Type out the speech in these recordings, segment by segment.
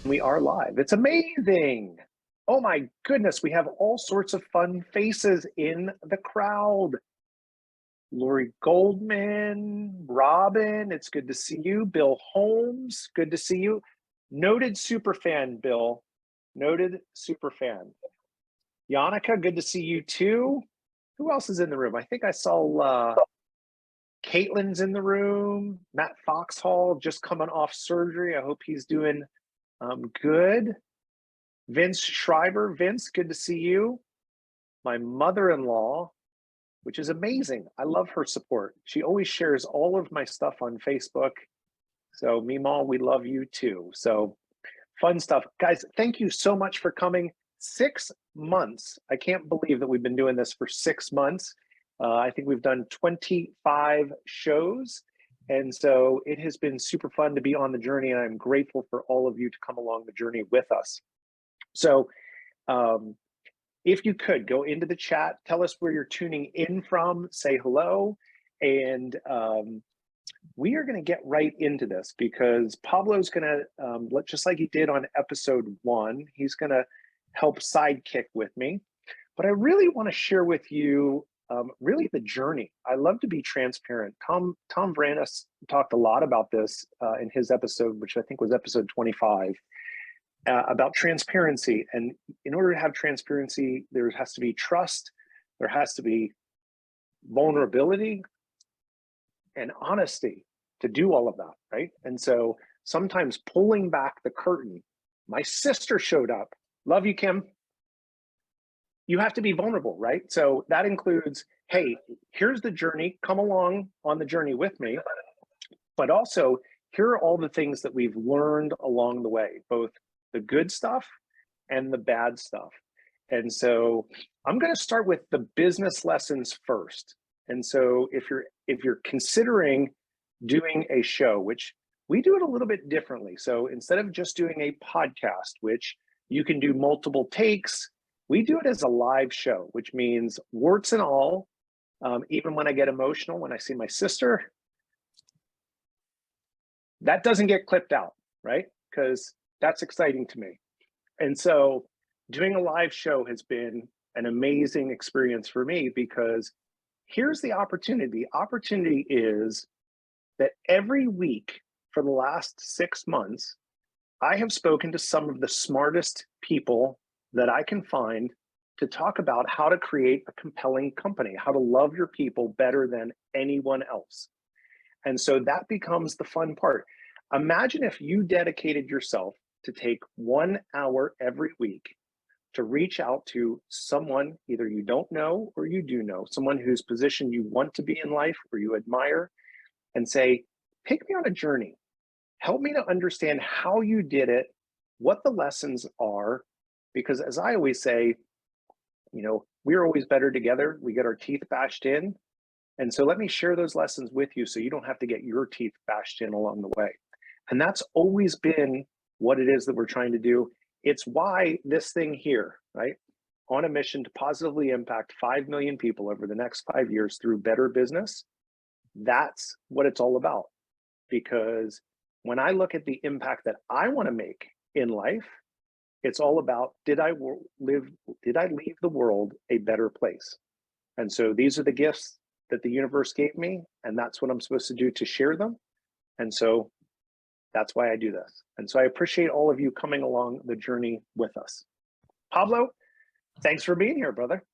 We are live. It's amazing. Oh my goodness, we have all sorts of fun faces in the crowd. Lori Goldman, Robin, it's good to see you. Bill Holmes, good to see you. Noted super fan, Bill. Noted super fan. Yannicka, good to see you too. Who else is in the room? I think I saw Caitlin's in the room. Matt Foxhall just coming off surgery. I hope he's doing good. Vince Schreiber. Vince, good to see you. My mother-in-law, which is amazing. I love her support. She always shares all of my stuff on Facebook. So Meemaw, we love you too. So fun stuff. Guys, thank you so much for coming. 6 months. I can't believe that we've been doing this for 6 months. I think we've done 25 shows. And so it has been super fun to be on the journey, and I'm grateful for all of you to come along the journey with us. So if you could go into the chat, tell us where you're tuning in from, say hello, and we are going to get right into this because Pablo's going to, just like he did on episode 1, he's going to help sidekick with me. But I really want to share with you really the journey. I love to be transparent. Tom Vranis talked a lot about this in his episode, which I think was episode 25. About transparency. And in order to have transparency, there has to be trust, there has to be vulnerability and honesty to do all of that, right? And so sometimes pulling back the curtain, my sister showed up. Love you, Kim. You have to be vulnerable, right? So that includes, hey, here's the journey, come along on the journey with me, but also here are all the things that we've learned along the way, both the good stuff and the bad stuff. And so I'm going to start with the business lessons first. And so if you're considering doing a show, which we do it a little bit differently. So instead of just doing a podcast, which you can do multiple takes, we do it as a live show, which means warts and all. Even when I get emotional, when I see my sister, that doesn't get clipped out, right? Because that's exciting to me. And so doing a live show has been an amazing experience for me because here's the opportunity. The opportunity is that every week for the last 6 months, I have spoken to some of the smartest people that I can find to talk about how to create a compelling company, how to love your people better than anyone else. And so that becomes the fun part. Imagine if you dedicated yourself to take 1 hour every week to reach out to someone either you don't know or you do know, someone whose position you want to be in life or you admire, and say, take me on a journey. Help me to understand how you did it, what the lessons are, because as I always say, we're always better together. We get our teeth bashed in. And so let me share those lessons with you so you don't have to get your teeth bashed in along the way. And that's always been what it is that we're trying to do. It's why this thing here, right? On a mission to positively impact 5 million people over the next 5 years through better business. That's what it's all about. Because when I look at the impact that I want to make in life, it's all about, did I leave the world a better place? And so these are the gifts that the universe gave me, and that's what I'm supposed to do to share them. And so that's why I do this. And so I appreciate all of you coming along the journey with us. Pablo, thanks for being here, brother.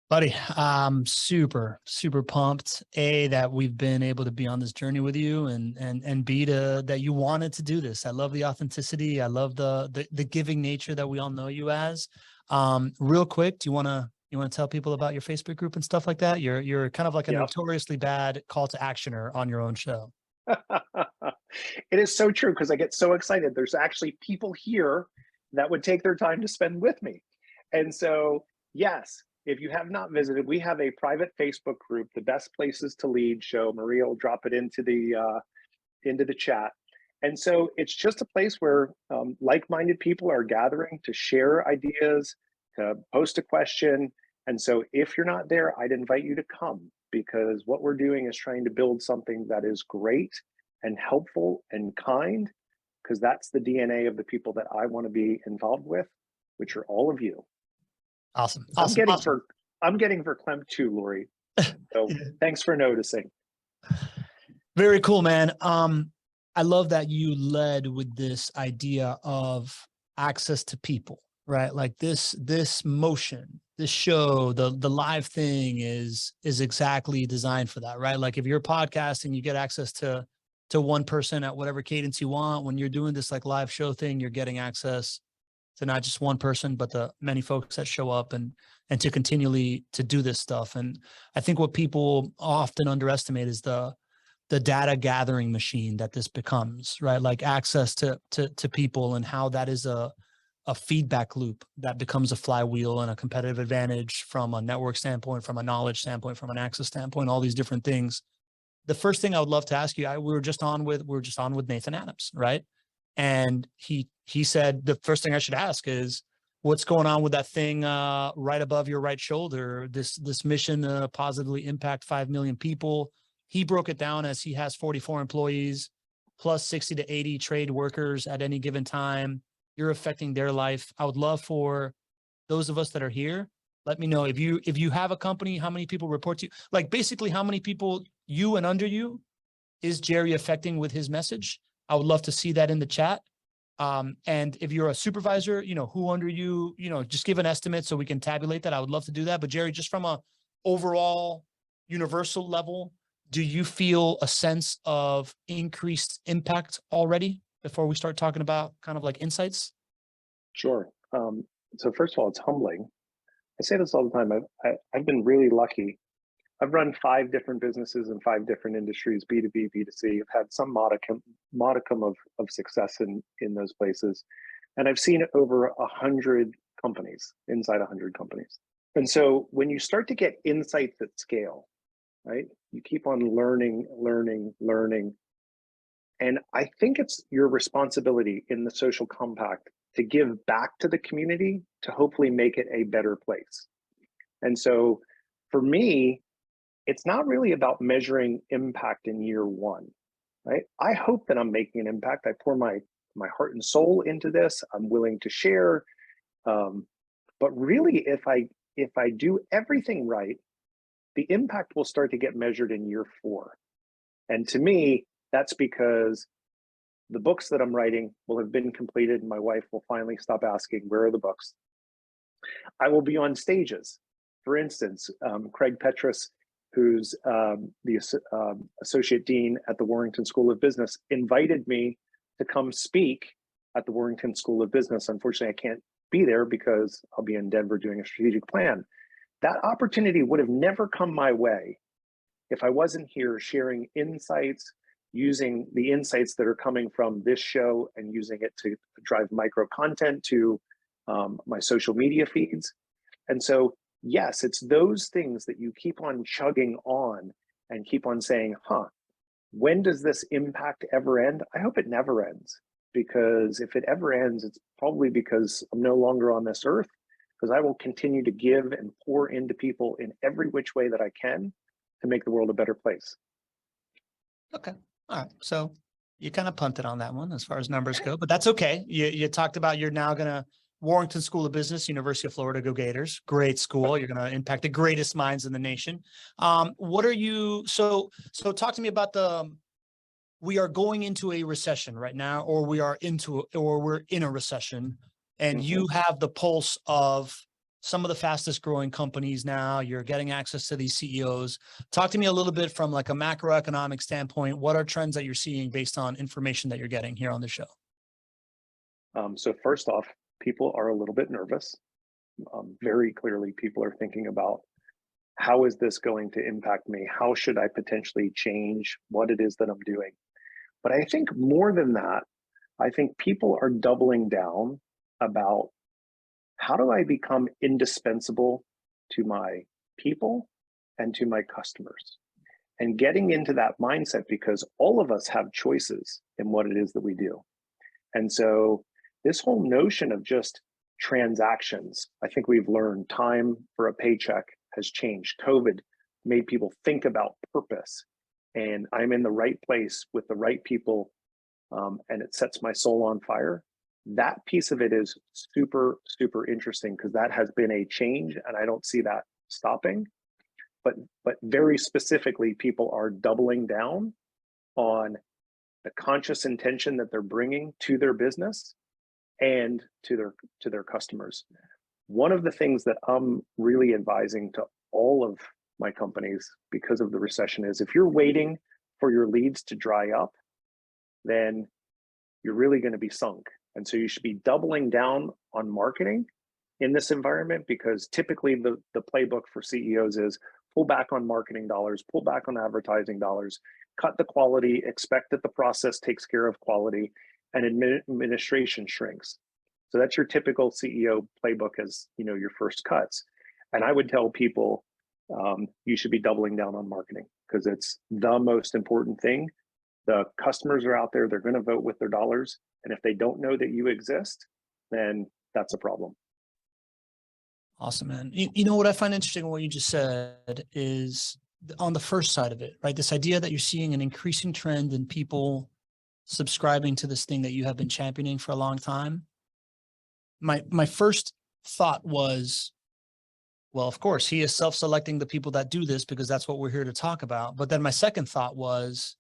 Buddy, I'm super pumped, A, that we've been able to be on this journey with you, and B, that you wanted to do this. I love the authenticity. I love the giving nature that we all know you as. Real quick, do you want to tell people about your Facebook group and stuff like that? You're kind of like a notoriously bad call to actioner on your own show. It is so true because I get so excited. There's actually people here that would take their time to spend with me. And so, yes, if you have not visited, we have a private Facebook group, The Best Places to Lead show. Maria will drop it into the chat. And so it's just a place where like-minded people are gathering to share ideas, to post a question. And so if you're not there, I'd invite you to come, because what we're doing is trying to build something that is great and helpful and kind, because that's the DNA of the people that I want to be involved with, which are all of you. Awesome. I'm Awesome. getting Awesome. I'm getting for Clem too, Lori. So Yeah. thanks for noticing. Very cool, man. I love that you led with this idea of access to people, right? Like this motion, this show, the live thing is exactly designed for that, right? Like if you're podcasting, you get access to one person at whatever cadence you want. When you're doing this like live show thing, you're getting access to not just one person, but the many folks that show up and to continually to do this stuff. And I think what people often underestimate is the data gathering machine that this becomes, right? Like access to people and how that is a feedback loop that becomes a flywheel and a competitive advantage from a network standpoint, from a knowledge standpoint, from an access standpoint, all these different things. The first thing I would love to ask you, we were just on with Nathan Adams, right? And he said the first thing I should ask is what's going on with that thing right above your right shoulder, this mission to positively impact 5 million people. He broke it down as he has 44 employees plus 60 to 80 trade workers at any given time. You're affecting their life. I would love for those of us that are here, let me know if you have a company, how many people report to you, like basically how many people you and under you is Jerry affecting with his message. I would love to see that in the chat. And if you're a supervisor, who under you, just give an estimate so we can tabulate that. I would love to do that. But Jerry, just from a overall universal level, do you feel a sense of increased impact already before we start talking about kind of like insights? Sure. So first of all, it's humbling. I say this all the time. I've been really lucky. I've run 5 different businesses in 5 different industries, B2B, B2C. I've had some modicum of success in those places. And I've seen over 100 companies, inside 100 companies. And so when you start to get insights at scale, right, you keep on learning. And I think it's your responsibility in the social compact to give back to the community to hopefully make it a better place. And so for me, it's not really about measuring impact in year 1, right? I hope that I'm making an impact. I pour my heart and soul into this. I'm willing to share. But really, if I do everything right, the impact will start to get measured in year 4. And to me, that's because the books that I'm writing will have been completed and my wife will finally stop asking, where are the books? I will be on stages. For instance, Craig Petrus, who's the Associate Dean at the Warrington School of Business, invited me to come speak at the Warrington School of Business. Unfortunately, I can't be there because I'll be in Denver doing a strategic plan. That opportunity would have never come my way if I wasn't here sharing insights, using the insights that are coming from this show and using it to drive micro content to my social media feeds. And so, yes, it's those things that you keep on chugging on and keep on saying, when does this impact ever end? I hope it never ends, because if it ever ends, it's probably because I'm no longer on this earth, because I will continue to give and pour into people in every which way that I can to make the world a better place. Okay. All right. So you kind of punted on that one as far as numbers go, but that's okay. You talked about you're now going to Warrington School of Business, University of Florida, go Gators. Great school. You're going to impact the greatest minds in the nation. What are you, so talk to me about we are going into a recession right now, or we're in a recession, and you have the pulse of some of the fastest growing companies now. You're getting access to these CEOs. Talk to me a little bit from like a macroeconomic standpoint. What are trends that you're seeing based on information that you're getting here on the show? So first off, people are a little bit nervous. Very clearly, people are thinking about, how is this going to impact me? How should I potentially change what it is that I'm doing? But I think more than that, I think people are doubling down about, how do I become indispensable to my people and to my customers? And getting into that mindset, because all of us have choices in what it is that we do. And so this whole notion of just transactions, I think we've learned time for a paycheck has changed. COVID made people think about purpose, and I'm in the right place with the right people and it sets my soul on fire. That piece of it is super, super interesting because that has been a change and I don't see that stopping. But very specifically, people are doubling down on the conscious intention that they're bringing to their business and to their customers. One of the things that I'm really advising to all of my companies because of the recession is if you're waiting for your leads to dry up, then you're really going to be sunk. And so you should be doubling down on marketing in this environment because typically the playbook for CEOs is pull back on marketing dollars, pull back on advertising dollars, cut the quality, expect that the process takes care of quality, and administration shrinks. So that's your typical CEO playbook as your first cuts. And I would tell people you should be doubling down on marketing because it's the most important thing. The customers are out there, they're going to vote with their dollars. And if they don't know that you exist, then that's a problem. Awesome, man. You know what I find interesting in what you just said is on the first side of it, right? This idea that you're seeing an increasing trend in people subscribing to this thing that you have been championing for a long time. My first thought was, well, of course, he is self-selecting the people that do this because that's what we're here to talk about. But then my second thought was,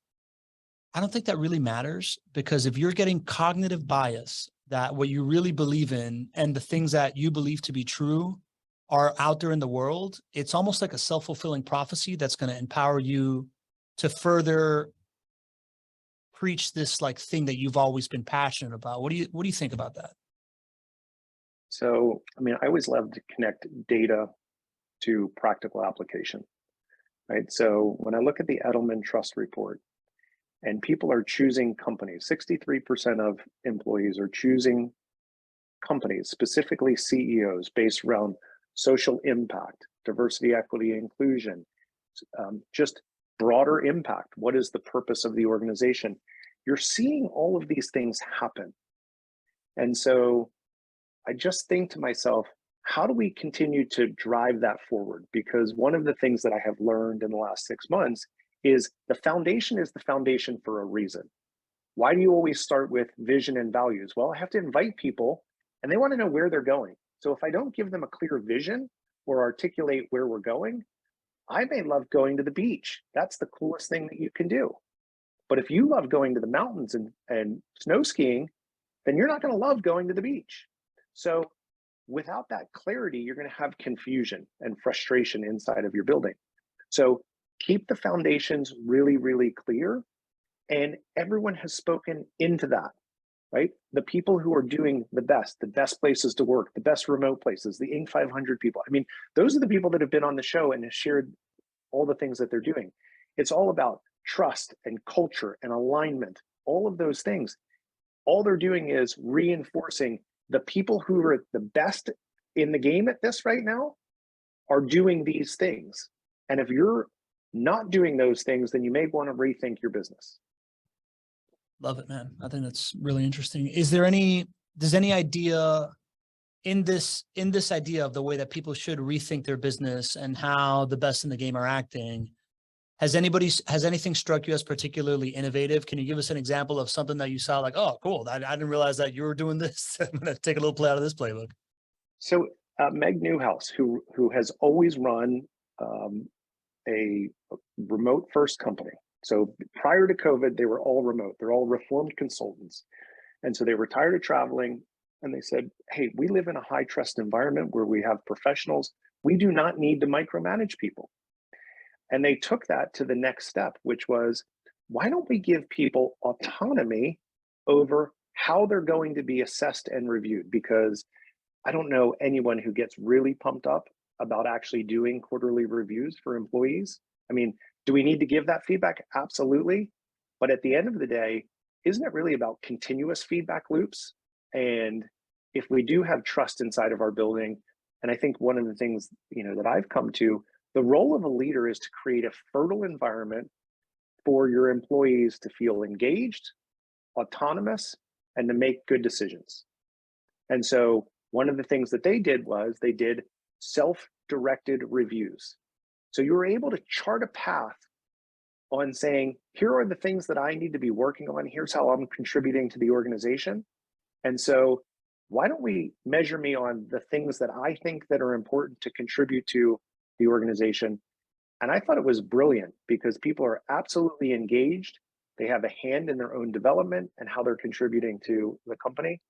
I don't think that really matters because if you're getting cognitive bias that what you really believe in and the things that you believe to be true are out there in the world, it's almost like a self-fulfilling prophecy that's going to empower you to further preach this like thing that you've always been passionate about. What do you think about that? So, I mean, I always love to connect data to practical application, right? So when I look at the Edelman Trust Report and people are choosing companies, 63% of employees are choosing companies, specifically CEOs, based around social impact, diversity, equity, inclusion, just broader impact. What is the purpose of the organization? You're seeing all of these things happen. And so I just think to myself, how do we continue to drive that forward? Because one of the things that I have learned in the last 6 months is the foundation is the foundation for a reason. Why do you always start with vision and values? Well, I have to invite people and they want to know where they're going. So if I don't give them a clear vision or articulate where we're going, I may love going to the beach. That's the coolest thing that you can do. But if you love going to the mountains and snow skiing, then you're not going to love going to the beach. So without that clarity, you're going to have confusion and frustration inside of your building. So keep the foundations really, really clear. And everyone has spoken into that, right? The people who are doing the best places to work, the best remote places, the Inc. 500 people. I mean, those are the people that have been on the show and have shared all the things that they're doing. It's all about trust and culture and alignment, all of those things. All they're doing is reinforcing the people who are the best in the game at this right now are doing these things. And if you're not doing those things, then you may want to rethink your business. Love it, man. I think that's really interesting. Does any idea in this idea of the way that people should rethink their business and how the best in the game are acting, has anything struck you as particularly innovative? Can you give us an example of something that you saw like, oh, cool, I didn't realize that you were doing this. I'm going to take a little play out of this playbook. So Meg Newhouse, who has always run a remote first company. So prior to COVID, they were all remote. They're all reformed consultants. And so they were tired of traveling and they said, hey, we live in a high trust environment where we have professionals. We do not need to micromanage people. And they took that to the next step, which was, why don't we give people autonomy over how they're going to be assessed and reviewed? Because I don't know anyone who gets really pumped up about actually doing quarterly reviews for employees. I mean, do we need to give that feedback? Absolutely. But at the end of the day, isn't it really about continuous feedback loops? And if we do have trust inside of our building, and I think one of the things, that I've come to, the role of a leader is to create a fertile environment for your employees to feel engaged, autonomous, and to make good decisions. And so one of the things that they did was they did self-directed reviews. So you were able to chart a path on saying, here are the things that I need to be working on. Here's how I'm contributing to the organization. And so why don't we measure me on the things that I think that are important to contribute to the organization? And I thought it was brilliant because people are absolutely engaged. They have a hand in their own development and how they're contributing to the company.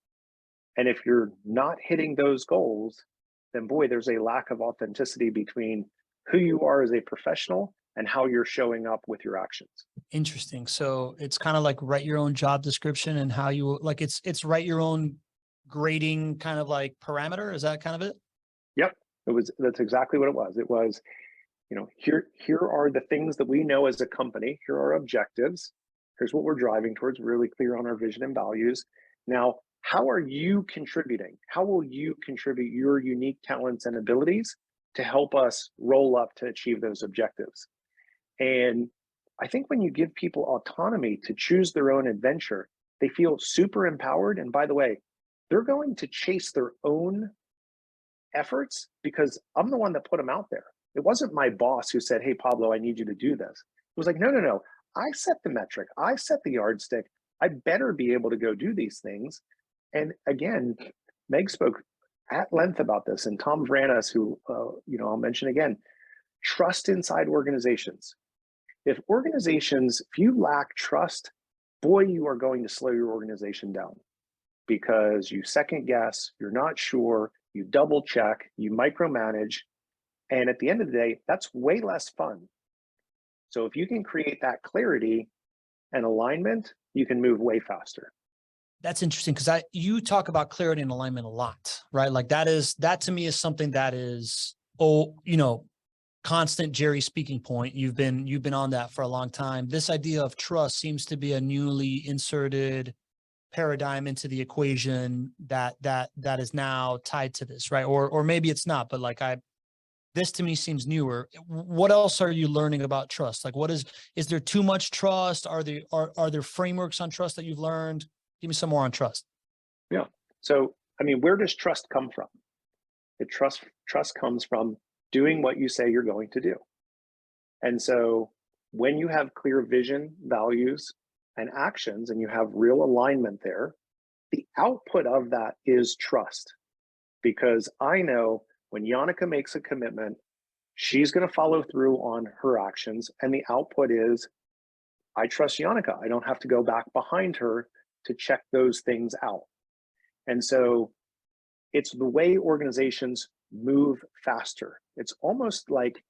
And if you're not hitting those goals, then boy, there's a lack of authenticity between who you are as a professional and how you're showing up with your actions. Interesting. So it's kind of like write your own job description and how you like it's write your own grading kind of like parameter. Is that kind of it? Yep. That's exactly what it was. It was, here are the things that we know as a company. Here are our objectives. Here's what we're driving towards, really clear on our vision and values. Now, how are you contributing? How will you contribute your unique talents and abilities to help us roll up to achieve those objectives? And I think when you give people autonomy to choose their own adventure, they feel super empowered. And by the way, they're going to chase their own efforts because I'm the one that put them out there. It wasn't my boss who said, hey, Pablo, I need you to do this. It was like, no, no, no. I set the metric. I set the yardstick. I better be able to go do these things. And again, Meg spoke at length about this, and Tom Vranas, who I'll mention again, trust inside organizations. If you lack trust, boy, you are going to slow your organization down because you second guess, you're not sure, you double check, you micromanage, and at the end of the day, that's way less fun. So if you can create that clarity and alignment, you can move way faster. That's interesting because you talk about clarity and alignment a lot, right? Like that to me is something that is, constant Jerry speaking point. You've been on that for a long time. This idea of trust seems to be a newly inserted paradigm into the equation that is now tied to this, right? Or maybe it's not, but this to me seems newer. What else are you learning about trust? Like is there too much trust? Are there frameworks on trust that you've learned? Give me some more on trust. Yeah. So, where does trust come from? Trust comes from doing what you say you're going to do. And so when you have clear vision, values, and actions, and you have real alignment there, the output of that is trust. Because I know when Yannicka makes a commitment, she's going to follow through on her actions. And the output is, I trust Yannicka. I don't have to go back behind her to check those things out. And so it's the way organizations move faster. It's almost like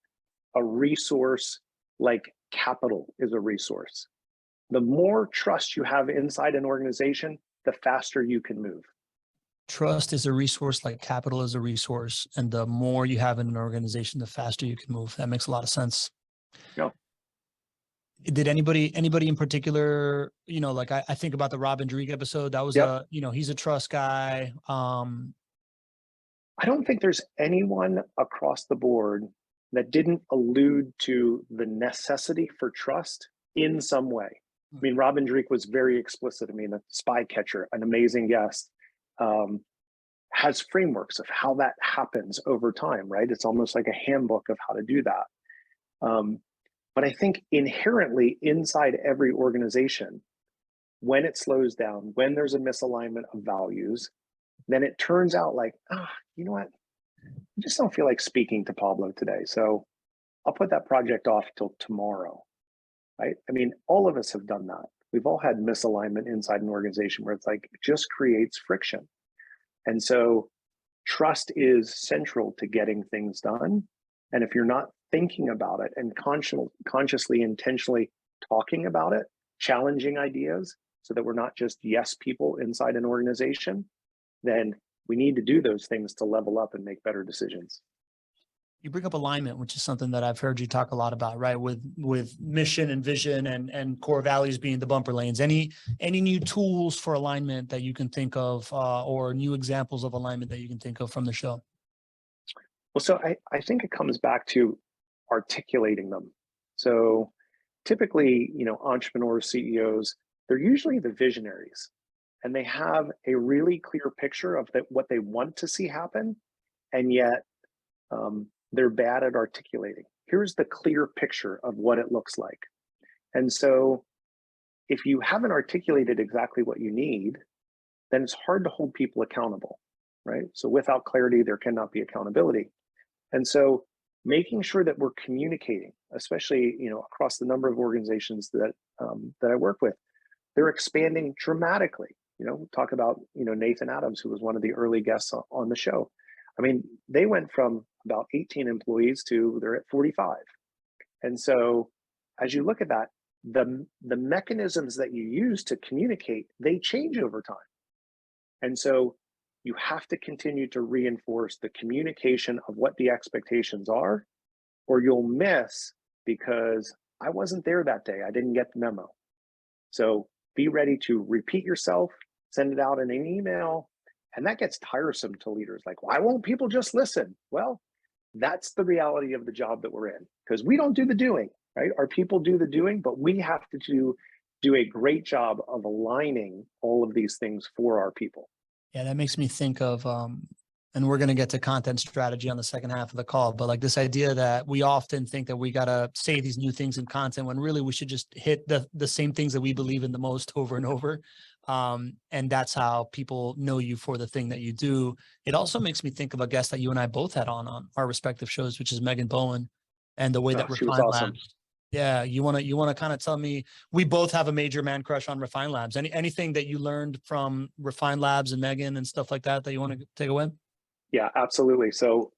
a resource, like capital is a resource. The more trust you have inside an organization, the faster you can move. Trust is a resource like capital is a resource. And the more you have in an organization, the faster you can move. That makes a lot of sense. Yeah. Did anybody in particular, I think about the Robin Dreeke episode. That was he's a trust guy. I don't think there's anyone across the board that didn't allude to the necessity for trust in some way. Robin Dreeke was very explicit. A spy catcher, an amazing guest, has frameworks of how that happens over time, right? It's almost like a handbook of how to do that. But I think inherently inside every organization, when it slows down, when there's a misalignment of values, then it turns out like, you know what? I just don't feel like speaking to Pablo today. So I'll put that project off till tomorrow, right? All of us have done that. We've all had misalignment inside an organization where it's like, it just creates friction. And so trust is central to getting things done. And if you're not thinking about it and consciously, intentionally talking about it, challenging ideas so that we're not just yes people inside an organization, then we need to do those things to level up and make better decisions. You bring up alignment, which is something that I've heard you talk a lot about, right? With mission and vision and core values being the bumper lanes. Any new tools for alignment that you can think of, or new examples of alignment that you can think of from the show? Well, so I think it comes back to articulating them. So typically, entrepreneurs, CEOs, they're usually the visionaries, and they have a really clear picture of what they want to see happen, and yet they're bad at articulating. Here's the clear picture of what it looks like. And so if you haven't articulated exactly what you need, then it's hard to hold people accountable, right? So without clarity, there cannot be accountability. And so making sure that we're communicating, especially, across the number of organizations that I work with, they're expanding dramatically. Talk about, Nathan Adams, who was one of the early guests on the show. I mean, they went from about 18 employees to they're at 45. And so as you look at that, the mechanisms that you use to communicate, they change over time. And so you have to continue to reinforce the communication of what the expectations are, or you'll miss because I wasn't there that day. I didn't get the memo. So be ready to repeat yourself, send it out in an email, and that gets tiresome to leaders. Like, why won't people just listen? Well, that's the reality of the job that we're in, because we don't do the doing, right? Our people do the doing, but we have to do a great job of aligning all of these things for our people. Yeah, that makes me think of, and we're going to get to content strategy on the second half of the call, but like this idea that we often think that we got to say these new things in content when really we should just hit the same things that we believe in the most over and over. And that's how people know you for the thing that you do. It also makes me think of a guest that you and I both had on our respective shows, which is Megan Bowen, and the way that She was Refine awesome. Labs. Yeah, you want to kind of tell me, we both have a major man crush on Refine Labs. Anything that you learned from Refine Labs and Megan and stuff like that you want to take away? Yeah, absolutely. So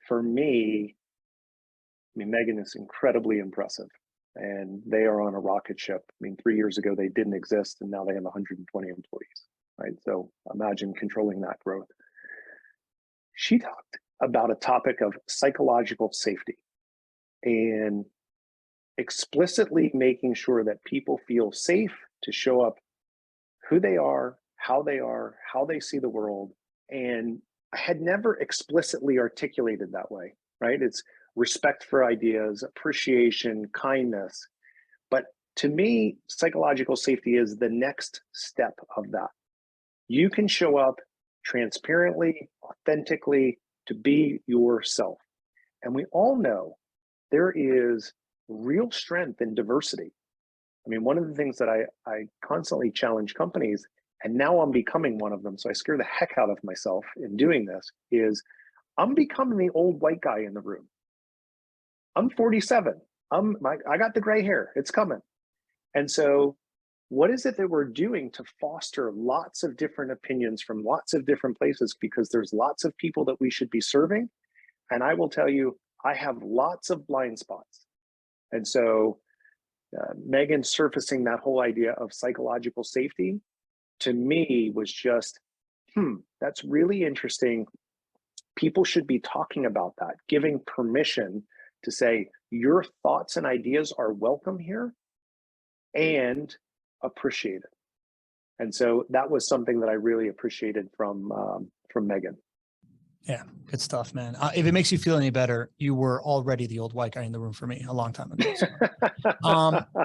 for me, I mean, Megan is incredibly impressive, and they are on a rocket ship. I mean, 3 years ago they didn't exist, and now they have 120 employees, right? So imagine controlling that growth. She talked about a topic of psychological safety and explicitly making sure that people feel safe to show up who they are, how they see the world. And I had never explicitly articulated that way, right? It's respect for ideas, appreciation, kindness. But to me, psychological safety is the next step of that. You can show up transparently, authentically, to be yourself. And we all know there is real strength in diversity. I mean, one of the things that I constantly challenge companies, and now I'm becoming one of them, so I scare the heck out of myself in doing this, is I'm becoming the old white guy in the room. I'm 47. I got the gray hair. It's coming. And so what is it that we're doing to foster lots of different opinions from lots of different places? Because there's lots of people that we should be serving. And I will tell you, I have lots of blind spots. And so Megan surfacing that whole idea of psychological safety to me was just, that's really interesting. People should be talking about that, giving permission to say your thoughts and ideas are welcome here and appreciated. And so that was something that I really appreciated from Megan. Yeah, good stuff, man. If it makes you feel any better, you were already the old white guy in the room for me a long time ago. So.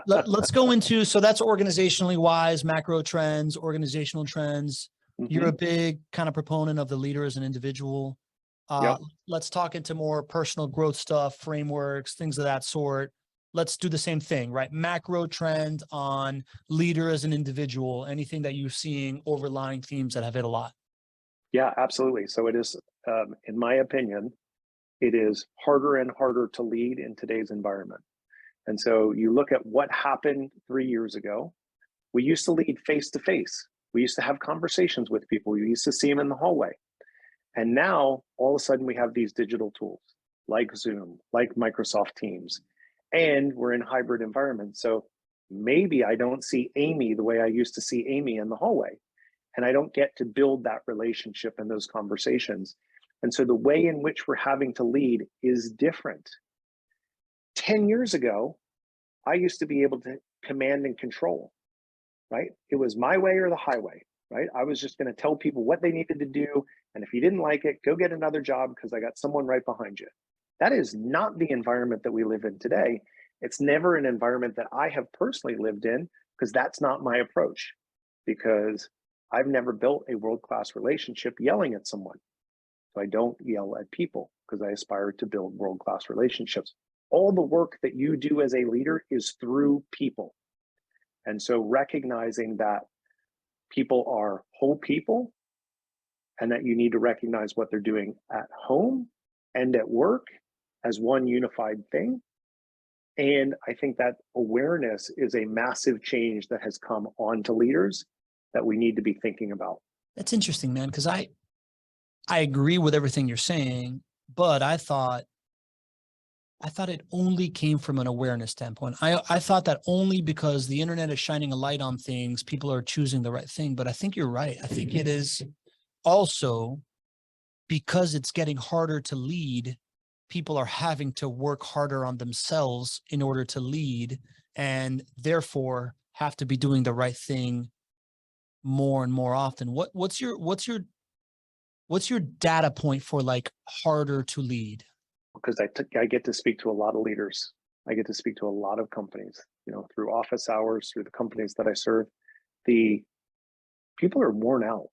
Let's go into, so that's organizationally wise, macro trends, organizational trends. Mm-hmm. You're a big kind of proponent of the leader as an individual. Yep. Let's talk into more personal growth stuff, frameworks, things of that sort. Let's do the same thing, right? Macro trend on leader as an individual, anything that you're seeing, overlying themes that have hit a lot. Yeah, absolutely. So it is, in my opinion, it is harder and harder to lead in today's environment. And so you look at what happened 3 years ago. We used to lead face to face. We used to have conversations with people. We used to see them in the hallway. And now all of a sudden we have these digital tools like Zoom, like Microsoft Teams, and we're in hybrid environments. So maybe I don't see Amy the way I used to see Amy in the hallway. And I don't get to build that relationship and those conversations. And so the way in which we're having to lead is different. 10 years ago, I used to be able to command and control, right? It was my way or the highway, right? I was just going to tell people what they needed to do. And if you didn't like it, go get another job because I got someone right behind you. That is not the environment that we live in today. It's never an environment that I have personally lived in because that's not my approach. Because I've never built a world-class relationship yelling at someone. So I don't yell at people because I aspire to build world-class relationships. all the work that you do as a leader is through people. And so recognizing that people are whole people and that you need to recognize what they're doing at home and at work as one unified thing. And I think that awareness is a massive change that has come onto leaders that we need to be thinking about. That's interesting, man, because I agree with everything you're saying, but I thought it only came from an awareness standpoint. I thought that only because the internet is shining a light on things, people are choosing the right thing. But I think you're right. I think it is also because it's getting harder to lead, people are having to work harder on themselves in order to lead, and therefore have to be doing the right thing more and more often. What's your data point for like harder to lead? Because I get to speak to a lot of leaders. I get to speak to a lot of companies, through office hours, through the companies that I serve. The people are worn out.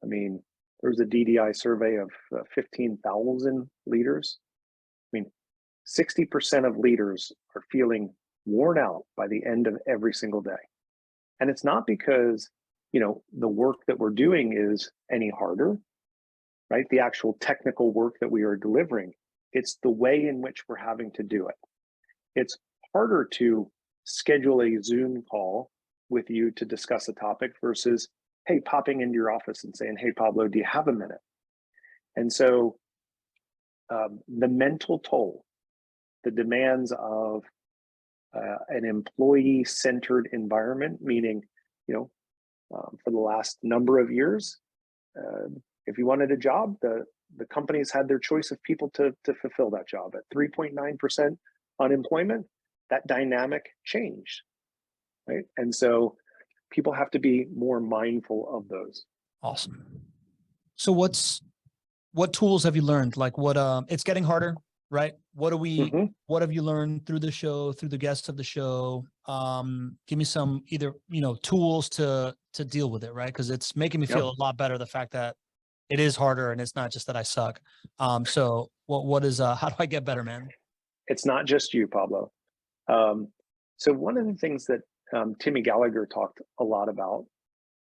I mean, there was a DDI survey of 15,000 leaders. I mean, 60% of leaders are feeling worn out by the end of every single day. And it's not because, the work that we're doing is any harder, right? The actual technical work that we are delivering, it's the way in which we're having to do it. It's harder to schedule a Zoom call with you to discuss a topic versus, hey, popping into your office and saying, hey, Pablo, do you have a minute? And so the mental toll, the demands of an employee-centered environment, meaning, for the last number of years, if you wanted a job, the companies had their choice of people to fulfill that job. At 3.9% unemployment, that dynamic changed, right? And so people have to be more mindful of those. Awesome. So what tools have you learned? Like it's getting harder, right? What have you learned through the show, through the guests of the show? Give me some either, tools to deal with it, right? Because it's making me feel a lot better, the fact that it is harder and it's not just that I suck. So what is, how do I get better, man? It's not just you, Pablo. So one of the things that Timmy Gallagher talked a lot about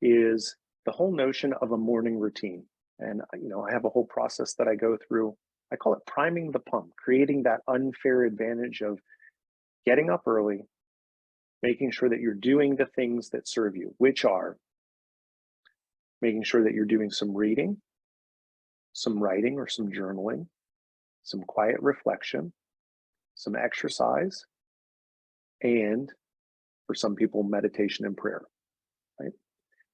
is the whole notion of a morning routine. And, I have a whole process that I go through. I call it priming the pump, creating that unfair advantage of getting up early, making sure that you're doing the things that serve you, which are making sure that you're doing some reading, some writing or some journaling, some quiet reflection, some exercise, and for some people, meditation and prayer, right?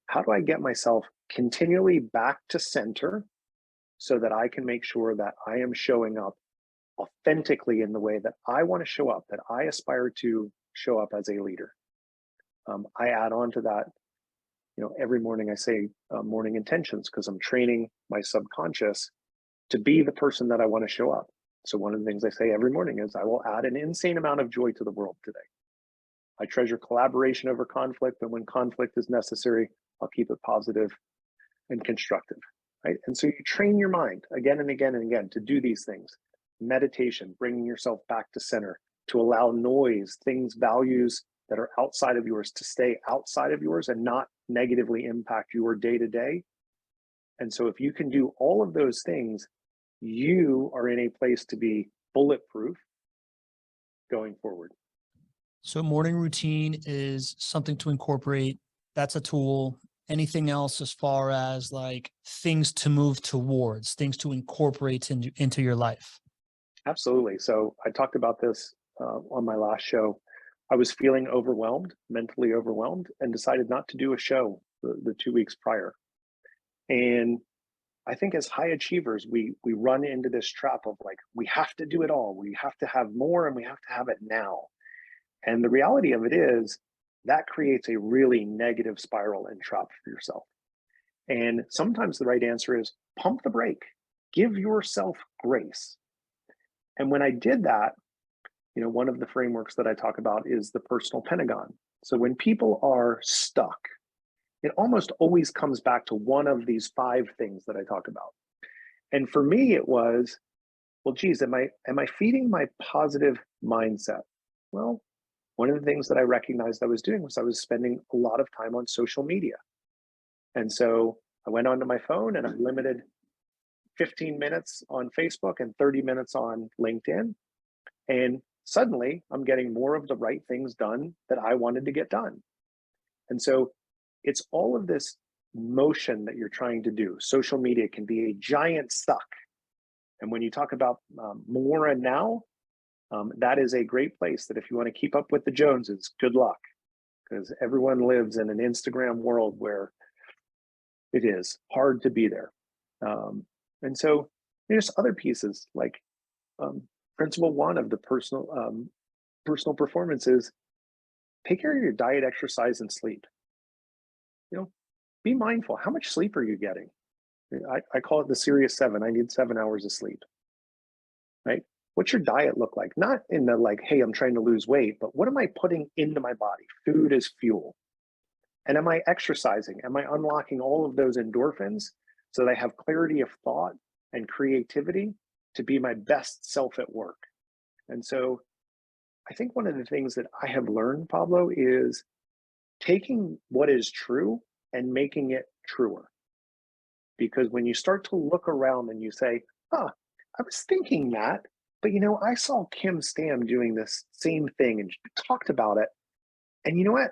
How do I get myself continually back to center so that I can make sure that I am showing up authentically in the way that I want to show up, that I aspire to show up as a leader? I add on to that, every morning I say morning intentions because I'm training my subconscious to be the person that I want to show up. So one of the things I say every morning is I will add an insane amount of joy to the world today. I treasure collaboration over conflict, and when conflict is necessary, I'll keep it positive and constructive, right? And so you train your mind again and again and again to do these things. Meditation, bringing yourself back to center, to allow noise, things, values that are outside of yours to stay outside of yours and not negatively impact your day-to-day. And so if you can do all of those things, you are in a place to be bulletproof going forward. So morning routine is something to incorporate. That's a tool. Anything else as far as like things to move towards, things to incorporate into your life? Absolutely. So I talked about this on my last show. I was feeling overwhelmed, mentally overwhelmed, and decided not to do a show the 2 weeks prior. And I think as high achievers, we run into this trap of like, we have to do it all. We have to have more and we have to have it now. And the reality of it is that creates a really negative spiral and trap for yourself. And sometimes the right answer is pump the brake, give yourself grace. And when I did that, one of the frameworks that I talk about is the personal pentagon. So when people are stuck, it almost always comes back to one of these 5 things that I talk about. And for me, it was well, geez, am I feeding my positive mindset? Well, one of the things that I recognized I was doing was I was spending a lot of time on social media. And so I went onto my phone and I limited 15 minutes on Facebook and 30 minutes on LinkedIn. And suddenly I'm getting more of the right things done that I wanted to get done. And so it's all of this motion that you're trying to do. Social media can be a giant suck. And when you talk about more and now, that is a great place that if you want to keep up with the Joneses, good luck, because everyone lives in an Instagram world where it is hard to be there. And so there's other pieces like um, principle one of the personal performance is take care of your diet, exercise, and sleep. You know, be mindful. How much sleep are you getting? I call it the serious seven. I need 7 hours of sleep, right? What's your diet look like? Not in the like, hey, I'm trying to lose weight, but what am I putting into my body? Food is fuel. And am I exercising? Am I unlocking all of those endorphins so that I have clarity of thought and creativity to be my best self at work? And so I think one of the things that I have learned, Pablo, is taking what is true and making it truer. Because when you start to look around and you say, huh, I was thinking that, but I saw Kim Stam doing this same thing and talked about it. And you know what?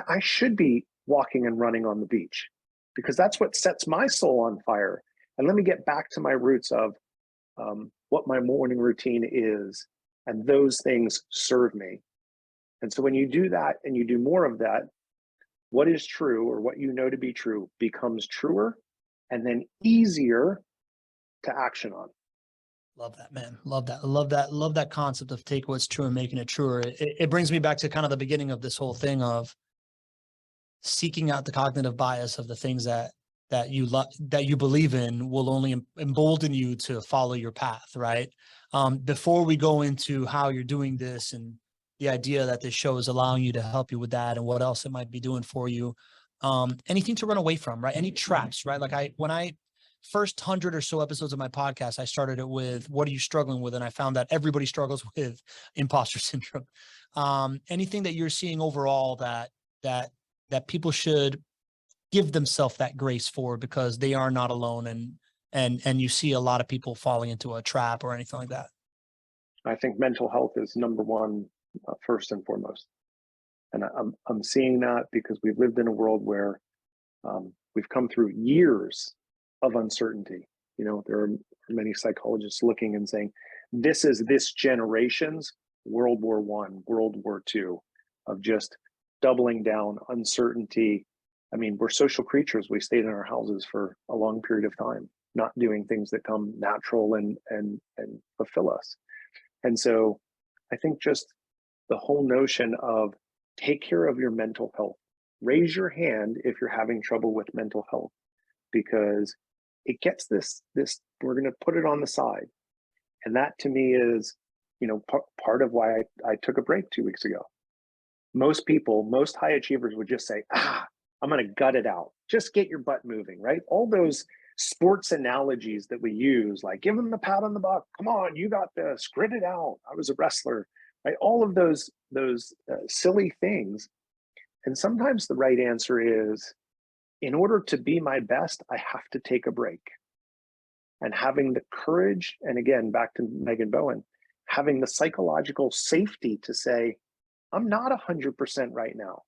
I should be walking and running on the beach because that's what sets my soul on fire. And let me get back to my roots of what my morning routine is. And those things serve me. And so when you do that and you do more of that, what is true or what you know to be true becomes truer and then easier to action on. Love that, man. Love that. Love that. Love that concept of take what's true and making it truer. It brings me back to kind of the beginning of this whole thing of seeking out the cognitive bias of the things that you believe in will only embolden you to follow your path, right? Before we go into how you're doing this and the idea that this show is allowing you to help you with that and what else it might be doing for you, anything to run away from, right? Any traps, right? Like when I first 100 or so episodes of my podcast, I started it with, what are you struggling with? And I found that everybody struggles with imposter syndrome. Anything that you're seeing overall that people should give themselves that grace for because they are not alone, and you see a lot of people falling into a trap or anything like that? I think mental health is number one, first and foremost. And I'm seeing that because we've lived in a world where we've come through years of uncertainty. There are many psychologists looking and saying, this is this generation's World War I, World War II, of just doubling down, uncertainty. I mean, we're social creatures. We stayed in our houses for a long period of time, not doing things that come natural and fulfill us. And so I think just the whole notion of take care of your mental health. Raise your hand if you're having trouble with mental health, because it gets this, we're going to put it on the side. And that to me is, part of why I took a break 2 weeks ago. Most people, most high achievers would just say, I'm going to gut it out. Just get your butt moving, right? All those sports analogies that we use, like give them the pat on the back. Come on, you got this. Grit it out. I was a wrestler, right? All of those silly things. And sometimes the right answer is, in order to be my best, I have to take a break. And having the courage, and again, back to Megan Bowen, having the psychological safety to say, I'm not 100% right now.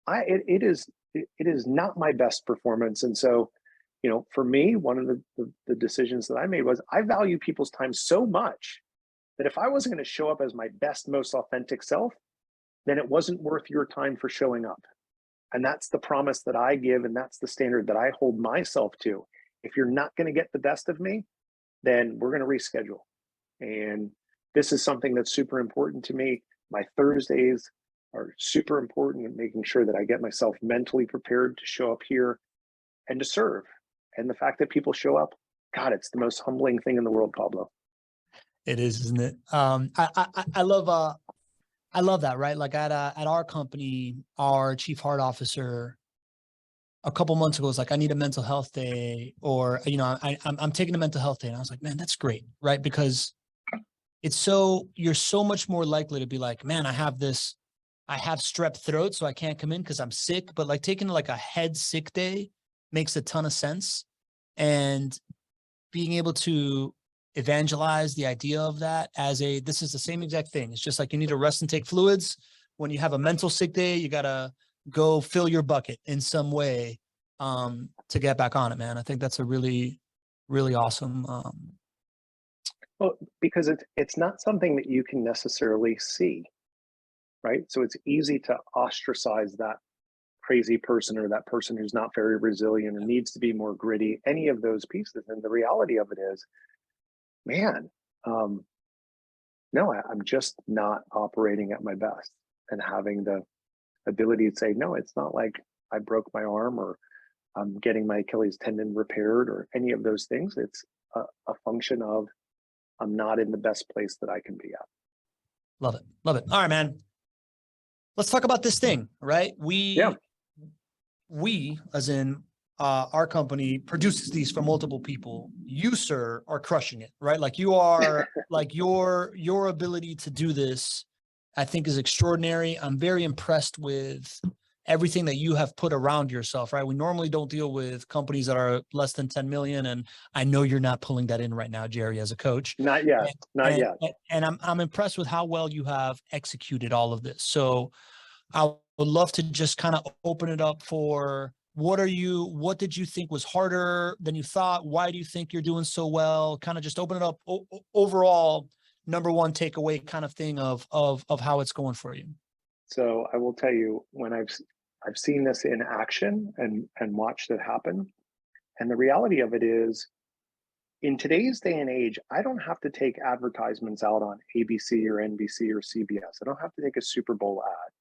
It is not my best performance. And so, for me, one of the decisions that I made was I value people's time so much that if I wasn't going to show up as my best, most authentic self, then it wasn't worth your time for showing up. And that's the promise that I give. And that's the standard that I hold myself to. If you're not going to get the best of me, then we're going to reschedule. And this is something that's super important to me. My Thursdays are super important in making sure that I get myself mentally prepared to show up here and to serve. And the fact that people show up, God, it's the most humbling thing in the world, Pablo. It is, isn't it? I love that, right? Like at our company, our chief heart officer a couple months ago was like, I need a mental health day, or, you know, I'm taking a mental health day. And I was like, man, that's great. Right. Because you're so much more likely to be like, man, I have strep throat, so I can't come in because I'm sick. But like taking like a head sick day makes a ton of sense. And being able to evangelize the idea of that this is the same exact thing. It's just like you need to rest and take fluids. When you have a mental sick day, you got to go fill your bucket in some way to get back on it, man. I think that's a really, really awesome. Well, because it's not something that you can necessarily see, right? So it's easy to ostracize that crazy person or that person who's not very resilient or needs to be more gritty, any of those pieces. And the reality of it is, man, no, I'm just not operating at my best, and having the ability to say, no, it's not like I broke my arm or I'm getting my Achilles tendon repaired or any of those things. It's a function of I'm not in the best place that I can be at. Love it. Love it. All right, man. Let's talk about this thing, right? Yeah. We, as in our company, produces these for multiple people. You, sir, are crushing it, right? Like you are, like your ability to do this, I think, is extraordinary. I'm very impressed with everything that you have put around yourself, right? We normally don't deal with companies that are less than 10 million. And I know you're not pulling that in right now, Jerry, as a coach. Not yet. And, Not and, yet. and I'm impressed with how well you have executed all of this. So I would love to just kind of open it up for what did you think was harder than you thought? Why do you think you're doing so well? Kind of just open it up overall, number one takeaway kind of thing of how it's going for you. So I will tell you, when I've seen this in action and watched it happen, and the reality of it is, in today's day and age, I don't have to take advertisements out on ABC or NBC or CBS. I don't have to take a Super Bowl ad.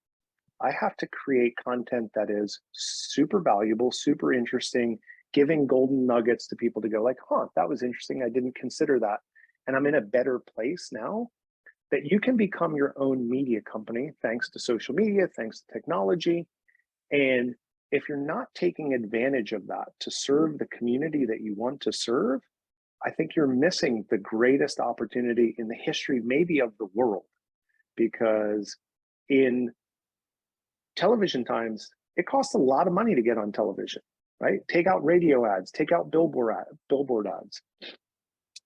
I have to create content that is super valuable, super interesting, giving golden nuggets to people to go like, huh, that was interesting. I didn't consider that. And I'm in a better place now that you can become your own media company thanks to social media, thanks to technology. And if you're not taking advantage of that to serve the community that you want to serve, I think you're missing the greatest opportunity in the history, maybe of the world, because in television times, it costs a lot of money to get on television, right? Take out radio ads, take out billboard ads.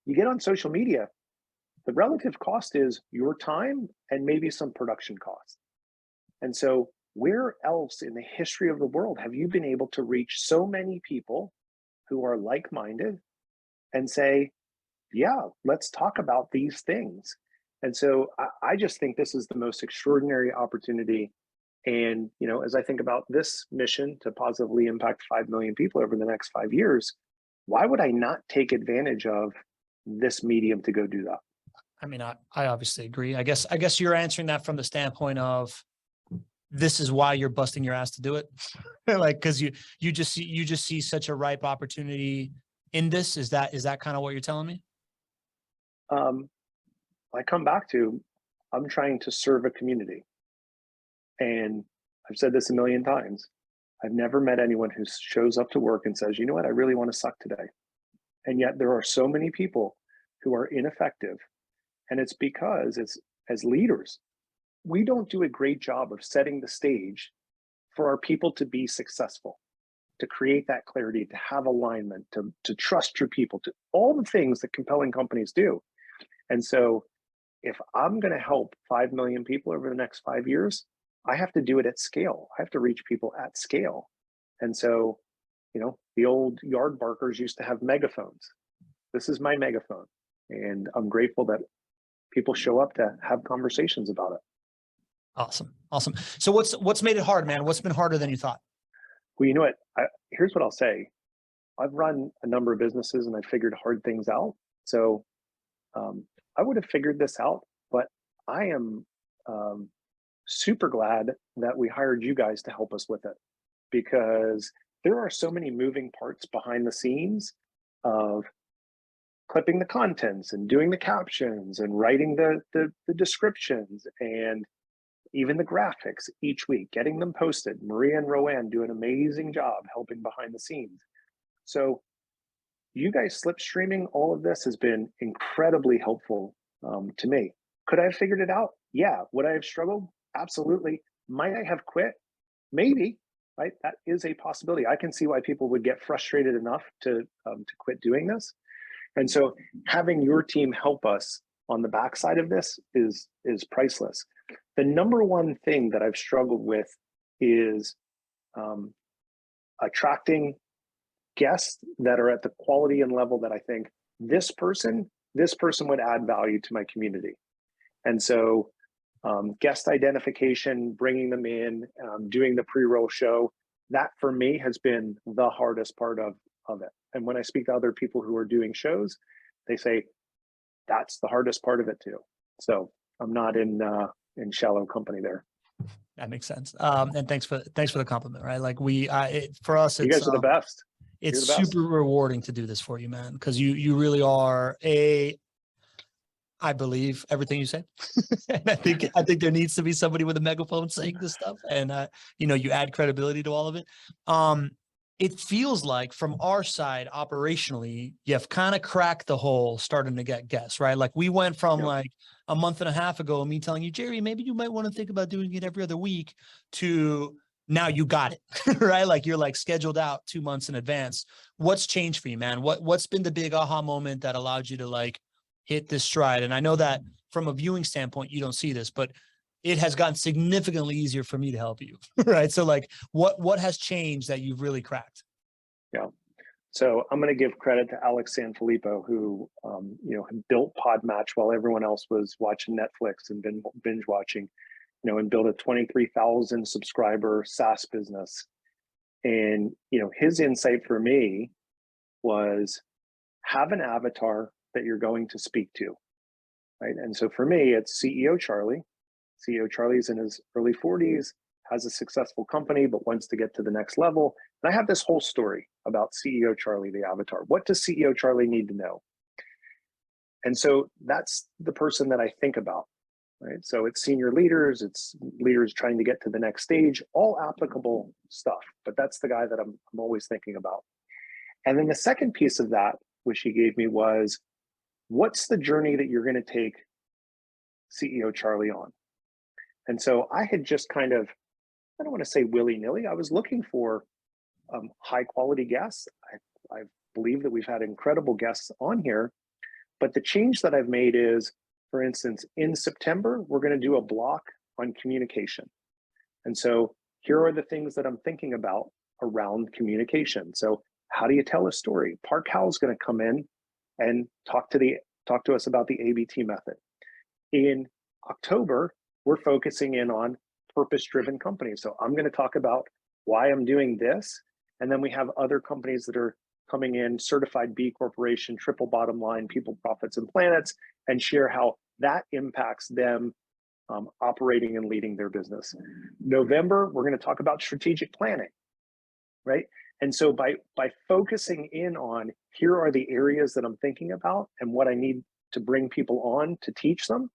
You get on social media, the relative cost is your time and maybe some production costs. And so where else in the history of the world have you been able to reach so many people who are like-minded and say, yeah, let's talk about these things? And so I just think this is the most extraordinary opportunity. And, you know, as I think about this mission to positively impact 5 million people over the next 5 years, why would I not take advantage of this medium to go do that? I mean, I obviously agree. I guess you're answering that from the standpoint of this is why you're busting your ass to do it. Like, cause you just see such a ripe opportunity in this. Is that kind of what you're telling me? I come back to, I'm trying to serve a community. And I've said this a million times. I've never met anyone who shows up to work and says, you know what, I really want to suck today. And yet there are so many people who are ineffective. And it's because as leaders, we don't do a great job of setting the stage for our people to be successful, to create that clarity, to have alignment, to trust your people, to all the things that compelling companies do. And so if I'm going to help 5 million people over the next 5 years, I have to do it at scale. I have to reach people at scale. And so, you know, the old yard barkers used to have megaphones. This is my megaphone. And I'm grateful that people show up to have conversations about it. Awesome. Awesome. So what's made it hard, man? What's been harder than you thought? Well, you know what? Here's what I'll say. I've run a number of businesses and I figured hard things out. So I would have figured this out, but I am super glad that we hired you guys to help us with it, because there are so many moving parts behind the scenes of clipping the contents and doing the captions and writing the descriptions and even the graphics each week, getting them posted. Maria and Roanne do an amazing job helping behind the scenes. So you guys slipstreaming all of this has been incredibly helpful to me. Could I have figured it out? Yeah. Would I have struggled? Absolutely. Might I have quit? Maybe. Right. That is a possibility. I can see why people would get frustrated enough to quit doing this. And so having your team help us on the backside of this is priceless. The number one thing that I've struggled with is attracting guests that are at the quality and level that I think this person would add value to my community. And so guest identification, bringing them in, doing the pre-roll show, that for me has been the hardest part of it. And when I speak to other people who are doing shows, they say that's the hardest part of it too. So I'm not in shallow company there. That makes sense. And thanks for the compliment, right? Like for us, you guys are the best. It's super rewarding to do this for you, man, because you really are I believe everything you say. And I think there needs to be somebody with a megaphone saying this stuff. And you add credibility to all of it. It feels like from our side, operationally, you've kind of cracked the hole starting to get guests, right? Like we went from like a month and a half ago, me telling you, Jerry, maybe you might want to think about doing it every other week, to now you got it, right? Like you're like scheduled out 2 months in advance. What's changed for you, man? What's been the big aha moment that allowed you to like hit this stride? And I know that from a viewing standpoint, you don't see this, but it has gotten significantly easier for me to help you, right? So like what has changed that you've really cracked? Yeah. So I'm going to give credit to Alex Sanfilippo, who, had built Podmatch while everyone else was watching Netflix and binge watching, and built a 23,000 subscriber SaaS business. And, his insight for me was have an avatar that you're going to speak to, right? And so for me, it's CEO Charlie. CEO Charlie's in his early 40s, has a successful company, but wants to get to the next level. And I have this whole story about CEO Charlie, the avatar. What does CEO Charlie need to know? And so that's the person that I think about, right? So it's senior leaders, it's leaders trying to get to the next stage, all applicable stuff. But that's the guy that I'm always thinking about. And then the second piece of that, which he gave me, was what's the journey that you're going to take CEO Charlie on? And so I had just kind of, I don't want to say willy-nilly, I was looking for high quality guests. I believe that we've had incredible guests on here, but the change that I've made is, for instance, in September, we're going to do a block on communication. And so here are the things that I'm thinking about around communication. So how do you tell a story? Park Howell's going to come in and talk to us about the ABT method. In October, we're focusing in on purpose-driven companies. So I'm going to talk about why I'm doing this. And then we have other companies that are coming in, certified B Corporation, triple bottom line, people, profits, and planets, and share how that impacts them operating and leading their business. November, we're going to talk about strategic planning, right? And so by focusing in on here are the areas that I'm thinking about and what I need to bring people on to teach them,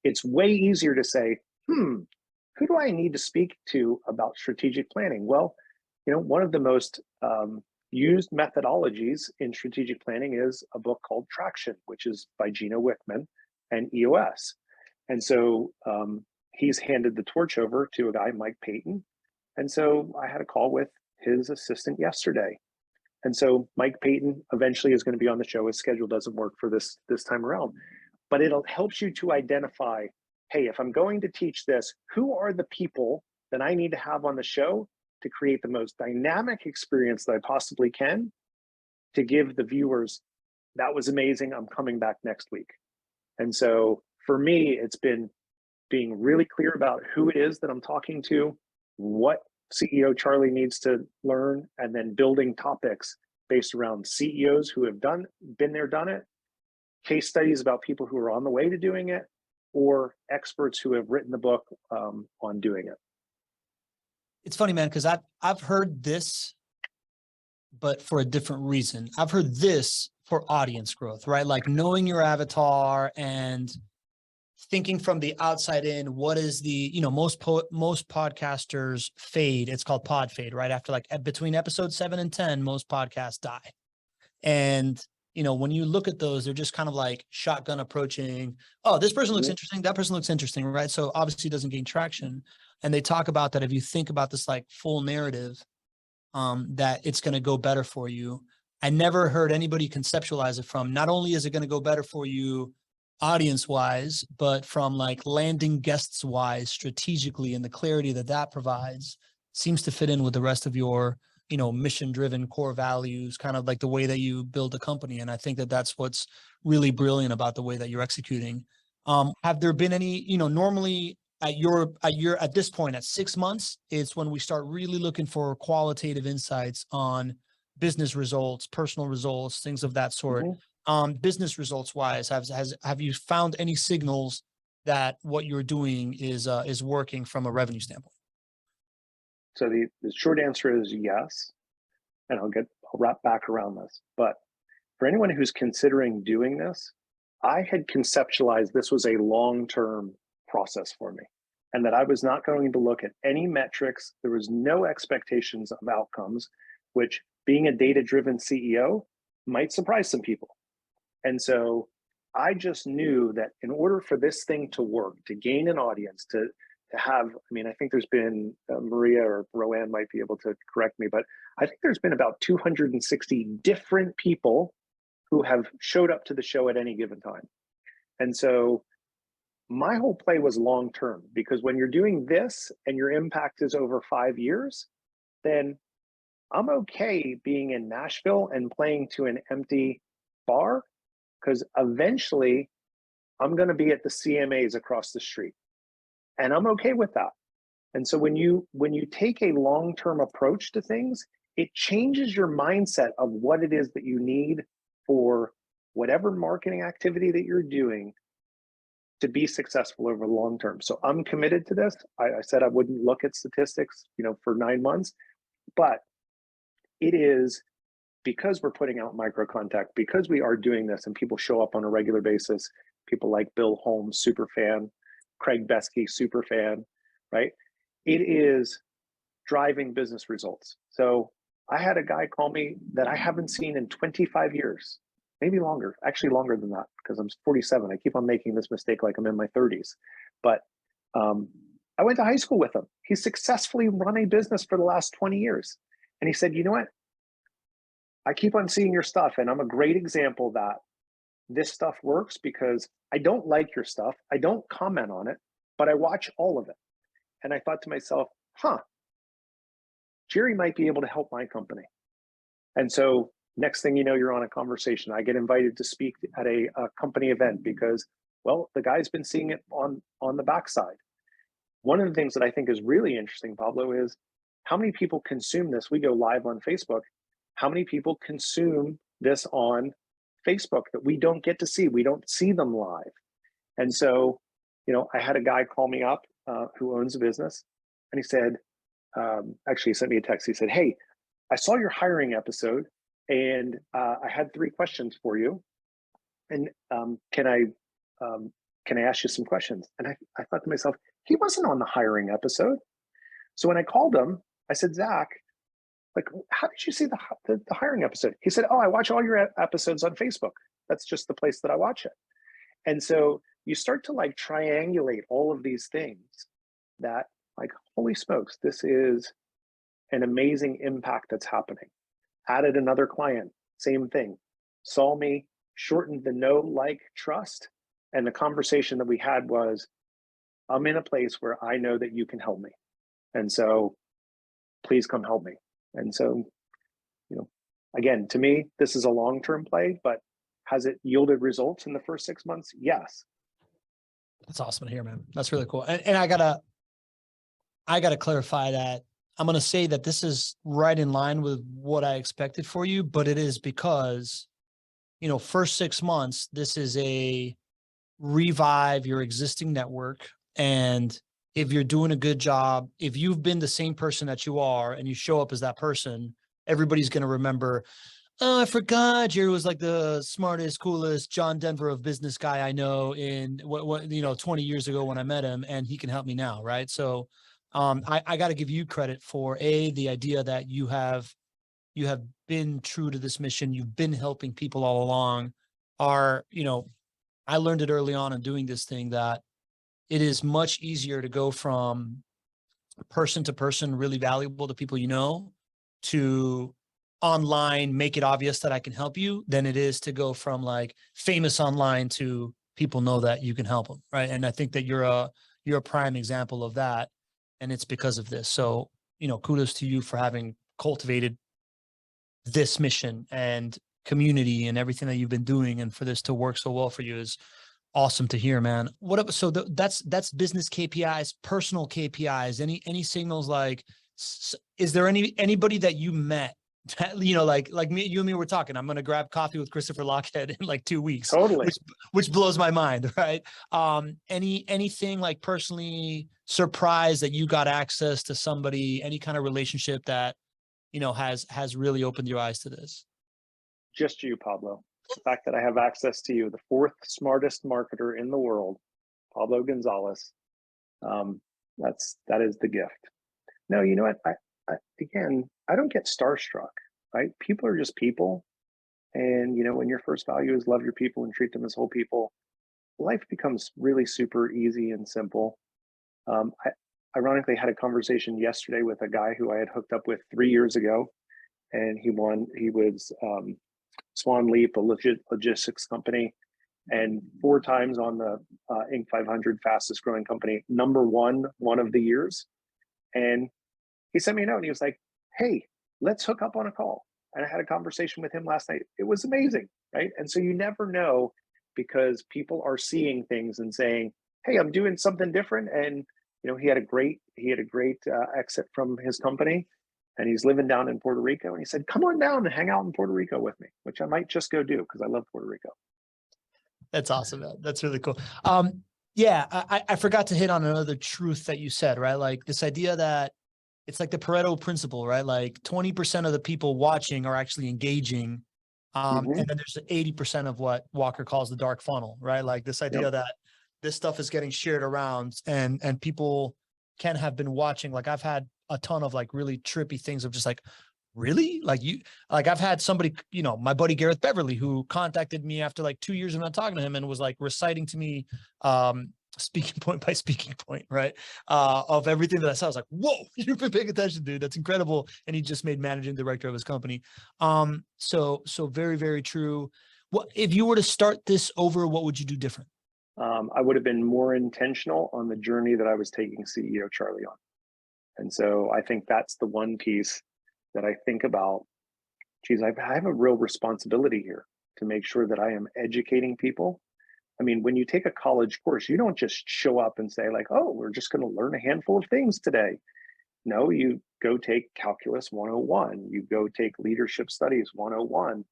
it's way easier to say, who do I need to speak to about strategic planning? Well, one of the most used methodologies in strategic planning is a book called Traction, which is by Gino Wickman and EOS. And so he's handed the torch over to a guy, Mike Payton. And so I had a call with his assistant yesterday. And so Mike Payton eventually is going to be on the show. His schedule doesn't work for this time around, but it helps you to identify, hey, if I'm going to teach this, who are the people that I need to have on the show to create the most dynamic experience that I possibly can to give the viewers, that was amazing, I'm coming back next week. And so for me, it's been being really clear about who it is that I'm talking to, what CEO Charlie needs to learn, and then building topics based around CEOs who have been there, done it, case studies about people who are on the way to doing it, or experts who have written the book on doing it. It's funny, man, because I've heard this, but for a different reason. I've heard this for audience growth, right? Like knowing your avatar and thinking from the outside in, what is the, most podcasters fade. It's called pod fade, right? After like between episode 7 and 10, most podcasts die. And, when you look at those, they're just kind of like shotgun approaching. Oh, this person looks interesting. That person looks interesting, right? So obviously it doesn't gain traction. And they talk about that if you think about this like full narrative, that it's going to go better for you. I never heard anybody conceptualize it from, not only is it going to go better for you audience wise, but from like landing guests wise, strategically, and the clarity that that provides seems to fit in with the rest of your, mission driven core values, kind of like the way that you build a company. And I think that that's what's really brilliant about the way that you're executing. Have there been any, normally at this point at 6 months, it's when we start really looking for qualitative insights on business results, personal results, things of that sort. Business results wise, have you found any signals that what you're doing is working from a revenue standpoint? So the short answer is yes, and I'll wrap back around this. But for anyone who's considering doing this, I had conceptualized this was a long-term process for me, and that I was not going to look at any metrics. There was no expectations of outcomes, which, being a data-driven CEO, might surprise some people. And so I just knew that in order for this thing to work, to gain an audience, to have, I think there's been, Maria or Roanne might be able to correct me, but I think there's been about 260 different people who have showed up to the show at any given time. And so my whole play was long-term, because when you're doing this and your impact is over 5 years, then I'm okay being in Nashville and playing to an empty bar, because eventually I'm going to be at the CMAs across the street, and I'm okay with that. And so when you take a long-term approach to things, it changes your mindset of what it is that you need for whatever marketing activity that you're doing to be successful over the long term. So I'm committed to this. I said I wouldn't look at statistics, for 9 months, but it is because we're putting out micro contact, because we are doing this and people show up on a regular basis, people like Bill Holmes, super fan, Craig Beskey, super fan, right? It is driving business results. So I had a guy call me that I haven't seen in 25 years, maybe longer, actually longer than that, because I'm 47. I keep on making this mistake like I'm in my 30s. But I went to high school with him. He's successfully run a business for the last 20 years. And he said, you know what? I keep on seeing your stuff, and I'm a great example that this stuff works, because I don't like your stuff. I don't comment on it, but I watch all of it. And I thought to myself, Jerry might be able to help my company. And so next thing you know, you're on a conversation. I get invited to speak at a company event because, well, the guy's been seeing it on the backside. One of the things that I think is really interesting, Pablo, is how many people consume this. We go live on Facebook. How many people consume this on Facebook that we don't get to see? We don't see them live. And so, I had a guy call me up who owns a business, and he said, actually he sent me a text. He said, hey, I saw your hiring episode, and I had 3 questions for you. And can I ask you some questions? And I thought to myself, he wasn't on the hiring episode. So when I called him, I said, Zach, like, how did you see the hiring episode? He said, oh, I watch all your episodes on Facebook. That's just the place that I watch it. And so you start to like triangulate all of these things that, like, holy smokes, this is an amazing impact that's happening. Added another client, same thing. Saw me, shortened the know, like, trust. And the conversation that we had was, I'm in a place where I know that you can help me. And so please come help me. And so, again, to me, this is a long-term play, but has it yielded results in the first 6 months? Yes. That's awesome to hear, man. That's really cool. And I gotta clarify that. I'm going to say that this is right in line with what I expected for you, but it is because, first 6 months, this is a revive your existing network. And if you're doing a good job, if you've been the same person that you are and you show up as that person, everybody's going to remember oh, I forgot. Jerry was like the smartest, coolest John Denver of business guy I know in what 20 years ago when I met him, and he can help me now, right? So I got to give you credit for the idea that you have been true to this mission. You've been helping people all along. I learned it early on in doing this thing that it is much easier to go from person to person, really valuable to people to online, make it obvious that I can help you, than it is to go from like famous online to people know that you can help them, right? And I think that you're a prime example of that, and it's because of this. So, kudos to you for having cultivated this mission and community and everything that you've been doing, and for this to work so well for you is awesome to hear, man. That's business KPIs, personal KPIs. Any signals, like, is there anybody that you met that, like me, you and me were talking, I'm going to grab coffee with Christopher Lochhead in like 2 weeks, Totally. which blows my mind, right? Anything like personally surprised that you got access to somebody, any kind of relationship that, has really opened your eyes to this? Just you, Pablo. The fact that I have access to you, the fourth smartest marketer in the world, Pablo Gonzalez. That is the gift. No, you know what? Again, I don't get starstruck, right? People are just people. And, when your first value is love your people and treat them as whole people, life becomes really super easy and simple. I ironically had a conversation yesterday with a guy who I had hooked up with 3 years ago, and he was Swan Leap, a logistics company, and 4 times on the Inc. 500 fastest growing company, number one of the years. And he sent me a note and he was like, hey, let's hook up on a call. And I had a conversation with him last night. It was amazing, right? And so you never know, because people are seeing things and saying, hey, I'm doing something different. And he had a great exit from his company, and he's living down in Puerto Rico. And he said, come on down and hang out in Puerto Rico with me, which I might just go do because I love Puerto Rico. That's awesome, man. That's really cool. Yeah, I forgot to hit on another truth that you said, right? Like this idea that it's like the Pareto principle, right? Like 20% of the people watching are actually engaging. And then there's 80% of what Walker calls the dark funnel, right? Like this idea that this stuff is getting shared around, and people can have been watching. Like I've had a ton of like really trippy things of just like, really? I've had somebody, my buddy Gareth Beverly, who contacted me after like 2 years of not talking to him and was like reciting to me, speaking point by speaking point, right? Of everything that I saw. I was like, whoa, you've been paying attention, dude. That's incredible. And he just made managing director of his company. So very, very true. What if you were to start this over, what would you do different? I would have been more intentional on the journey that I was taking CEO Charlie on. And so I think that's the one piece that I think about. Geez, I have a real responsibility here to make sure that I am educating people. I mean, when you take a college course, you don't just show up and say like, oh, we're just going to learn a handful of things today. No, you go take Calculus 101, you go take Leadership Studies 101.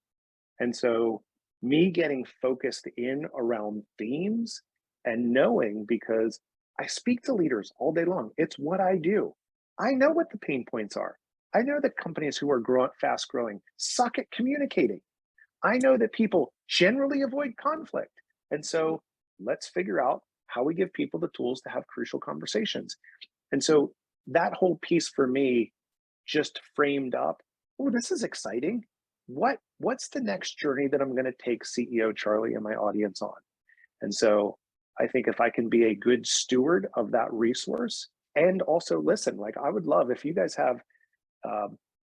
And so me getting focused in around themes and knowing, because I speak to leaders all day long, it's what I do. I know what the pain points are. I know that companies who are fast growing suck at communicating. I know that people generally avoid conflict. And so let's figure out how we give people the tools to have crucial conversations. And so that whole piece for me just framed up, oh, this is exciting. What's the next journey that I'm going to take CEO Charlie and my audience on? And so I think if I can be a good steward of that resource, and also listen, like I would love if you guys have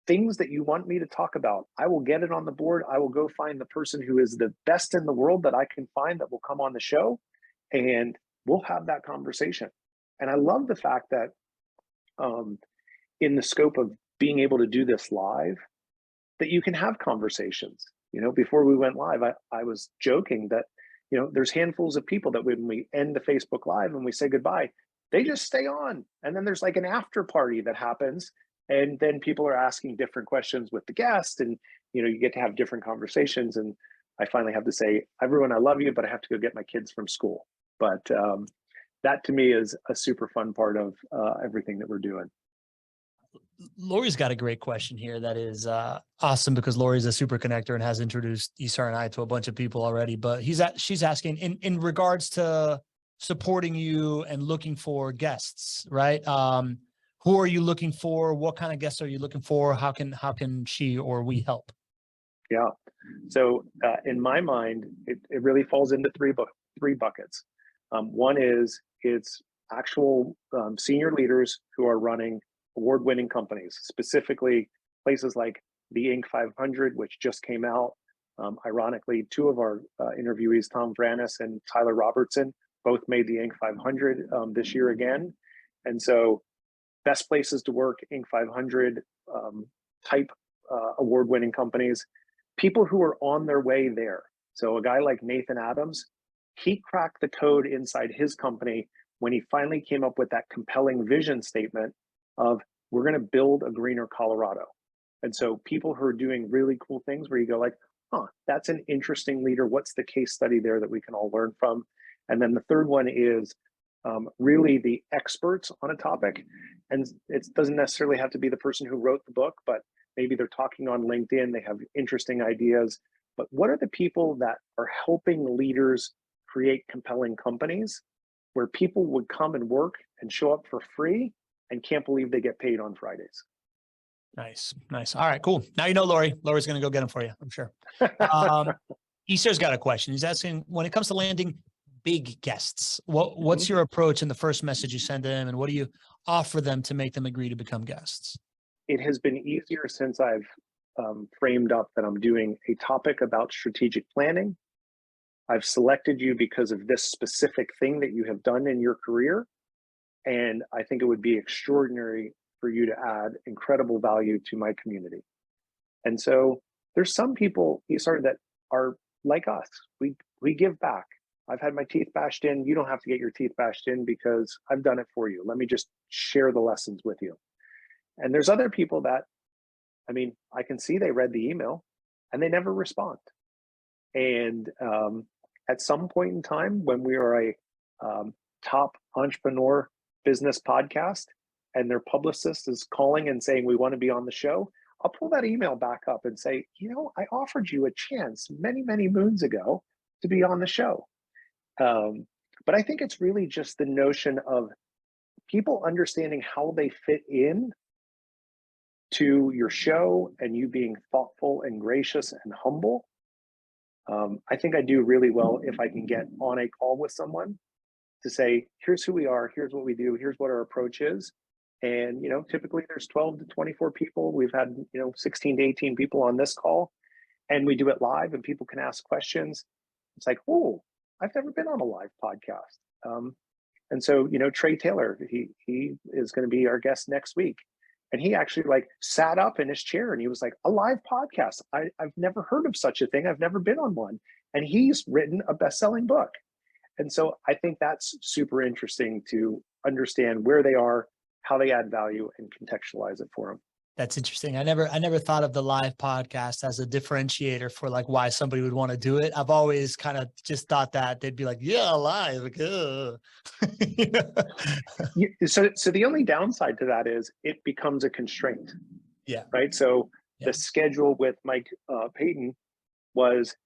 things that you want me to talk about, I will get it on the board. I will go find the person who is the best in the world that I can find that will come on the show, and we'll have that conversation. And I love the fact that in the scope of being able to do this live, that you can have conversations. Before we went live, I was joking that, there's handfuls of people that when we end the Facebook Live and we say goodbye, they just stay on. And then there's like an after party that happens. And then people are asking different questions with the guest, and, you get to have different conversations. And I finally have to say, everyone, I love you, but I have to go get my kids from school. But that to me is a super fun part of everything that we're doing. Lori's got a great question here that is awesome because Lori's a super connector and has introduced Isar and I to a bunch of people already. But she's asking in regards to supporting you and looking for guests, right? Who are you looking for? What kind of guests are you looking for? How can she or we help? Yeah. So in my mind, it really falls into three buckets. One is it's actual senior leaders who are running award-winning companies, specifically places like the Inc. 500, which just came out. Ironically, two of our interviewees, Tom Vranis and Tyler Robertson, both made the Inc. 500 this year again. And so best places to work, Inc. 500 type award-winning companies, people who are on their way there. So a guy like Nathan Adams, he cracked the code inside his company when he finally came up with that compelling vision statement of we're going to build a greener Colorado. And so people who are doing really cool things where you go like, huh, that's an interesting leader. What's the case study there that we can all learn from? And then the third one is really the experts on a topic. And it doesn't necessarily have to be the person who wrote the book, but maybe they're talking on LinkedIn, they have interesting ideas. But what are the people that are helping leaders create compelling companies where people would come and work and show up for free and can't believe they get paid on Fridays? Nice. All right, cool. Now you know Lori. Lori's going to go get them for you, I'm sure. Isar's got a question. He's asking, when it comes to landing big guests, what's your approach in the first message you send them, and what do you offer them to make them agree to become guests? It has been easier since I've framed up that I'm doing a topic about strategic planning. I've selected you because of this specific thing that you have done in your career. And I think it would be extraordinary for you to add incredible value to my community. And so there's some people, Isar, that are like us. We give back. I've had my teeth bashed in. You don't have to get your teeth bashed in because I've done it for you. Let me just share the lessons with you. And there's other people that, I mean, I can see they read the email and they never respond. And at some point in time, when we are a top entrepreneur business podcast and their publicist is calling and saying, we want to be on the show, I'll pull that email back up and say, you know, I offered you a chance many, many moons ago to be on the show. But I think it's really just the notion of people understanding how they fit in to your show and you being thoughtful and gracious and humble. I think I do really well if I can get on a call with someone to say, here's who we are, here's what we do, here's what our approach is. And, you know, typically there's 12 to 24 people. We've had, 16 to 18 people on this call, and we do it live and people can ask questions. It's like, oh, I've never been on a live podcast. And so, Trey Taylor, he is going to be our guest next week. And he actually sat up in his chair and he was like, a live podcast. I've never heard of such a thing. I've never been on one. And he's written a best-selling book. And so I think that's super interesting to understand where they are, how they add value, and contextualize it for them. That's interesting. I never thought of the live podcast as a differentiator for why somebody would want to do it. I've always kind of just thought that they'd be like, yeah, live. So the only downside to that is it becomes a constraint. Yeah. Right. So yeah. The schedule with Mike Payton was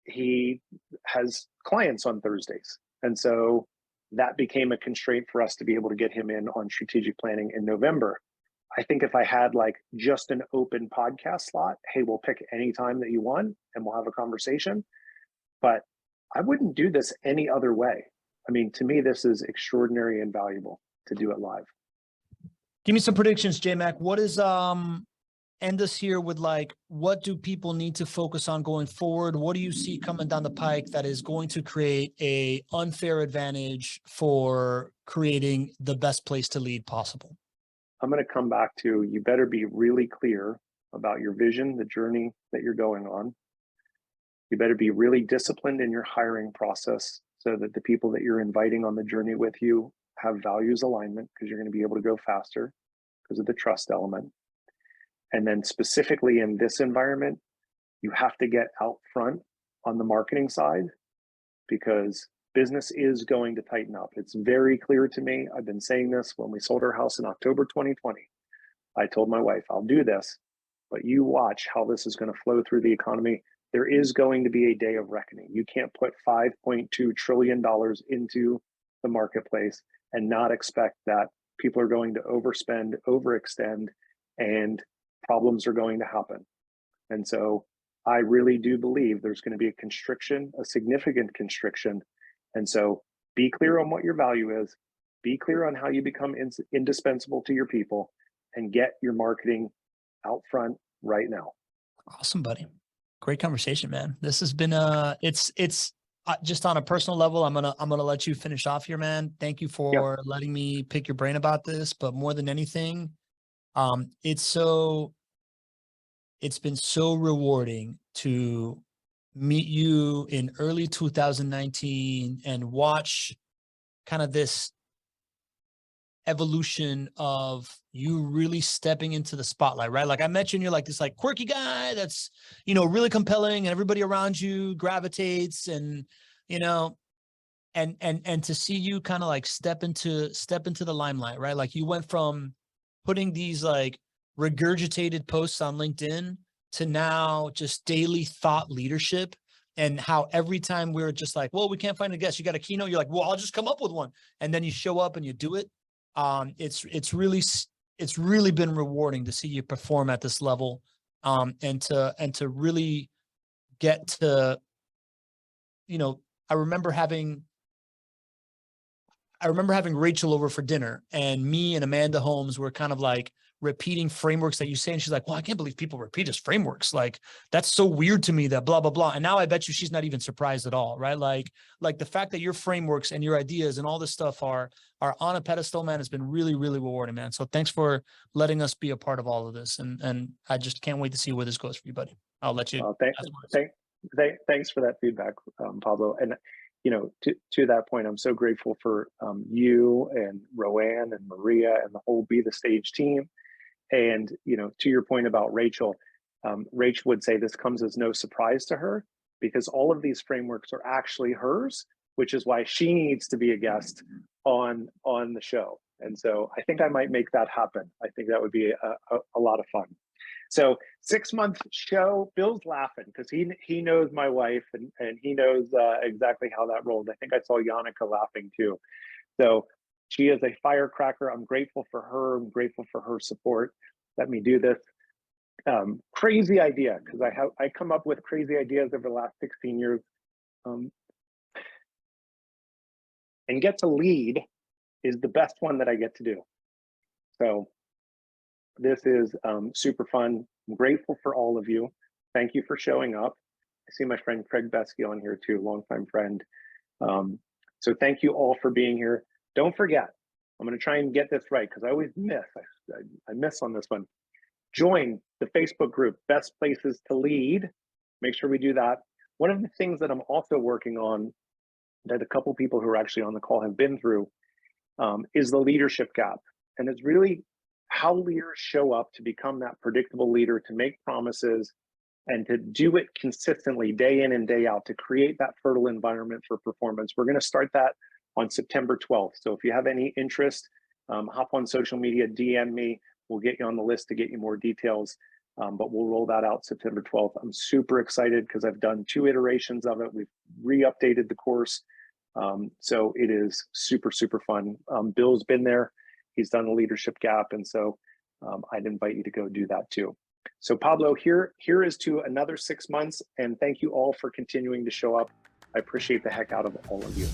he has clients on Thursdays. And so that became a constraint for us to be able to get him in on strategic planning in November. I think if I had just an open podcast slot, hey, we'll pick any time that you want and we'll have a conversation. But I wouldn't do this any other way. I mean, to me, this is extraordinary and valuable to do it live. Give me some predictions, J-Mac. What is end us here with what do people need to focus on going forward? What do you see coming down the pike that is going to create a unfair advantage for creating the best place to lead possible? I'm going to come back to, you better be really clear about your vision, the journey that you're going on. You better be really disciplined in your hiring process so that the people that you're inviting on the journey with you have values alignment, because you're going to be able to go faster because of the trust element. And then specifically in this environment, you have to get out front on the marketing side because business is going to tighten up. It's very clear to me. I've been saying this when we sold our house in October 2020. I told my wife, I'll do this, but you watch how this is going to flow through the economy. There is going to be a day of reckoning. You can't put $5.2 trillion into the marketplace and not expect that people are going to overspend, overextend, and problems are going to happen. And so I really do believe there's going to be a constriction, a significant constriction. And so be clear on what your value is, be clear on how you become indispensable to your people, and get your marketing out front right now. Awesome, buddy. Great conversation, man. This has been it's just on a personal level. I'm gonna let you finish off here, man. Thank you for letting me pick your brain about this. But more than anything, it's been so rewarding to meet you in early 2019 and watch kind of this evolution of you really stepping into the spotlight, right? Like I mentioned, you're like this like quirky guy that's, really compelling, and everybody around you gravitates, and, and to see you kind of like step into the limelight, right? Like you went from putting these like regurgitated posts on LinkedIn to now just daily thought leadership. And how every time we're just like, well, we can't find a guest, you got a keynote, you're like, well, I'll just come up with one. And then you show up and you do it. It's really been rewarding to see you perform at this level, and to really get to, I remember having Rachel over for dinner, and me and Amanda Holmes were kind of like repeating frameworks that you say. And she's like, well, I can't believe people repeat as frameworks. Like, that's so weird to me that blah, blah, blah. And now I bet you she's not even surprised at all. Right. Like the fact that your frameworks and your ideas and all this stuff are on a pedestal, man, has been really, really rewarding, man. So thanks for letting us be a part of all of this. And I just can't wait to see where this goes for you, buddy. I'll let you. Thanks for that feedback, Pablo. And to that point, I'm so grateful for you and Roanne and Maria and the whole Be the Stage team. And to your point about Rachel, Rachel would say this comes as no surprise to her, because all of these frameworks are actually hers, which is why she needs to be a guest on the show. And so I think I might make that happen. I think that would be a lot of fun. So 6-month show. Bill's laughing because he knows my wife, and he knows exactly how that rolled. I think I saw Yannicka laughing too. So she is a firecracker. I'm grateful for her. I'm grateful for her support. Let me do this. Crazy idea, because I come up with crazy ideas over the last 16 years. And get to lead is the best one that I get to do. So this is super fun. I'm grateful for all of you. Thank you for showing up. I see my friend Craig Besky on here too, longtime friend. So thank you all for being here. Don't forget, I'm going to try and get this right, because I always miss. I miss on this one. Join the Facebook group, Best Places to Lead. Make sure we do that. One of the things that I'm also working on, that a couple people who are actually on the call have been through, is the leadership gap. And it's really how leaders show up to become that predictable leader, to make promises and to do it consistently day in and day out, to create that fertile environment for performance. We're going to start that on September 12th. So if you have any interest, hop on social media, DM me. We'll get you on the list to get you more details. But we'll roll that out September 12th. I'm super excited because I've done 2 iterations of it. We've re-updated the course. So it is super, super fun. Bill's been there. He's done the leadership gap. And so I'd invite you to go do that too. So Pablo, here is to another 6 months. And thank you all for continuing to show up. I appreciate the heck out of all of you.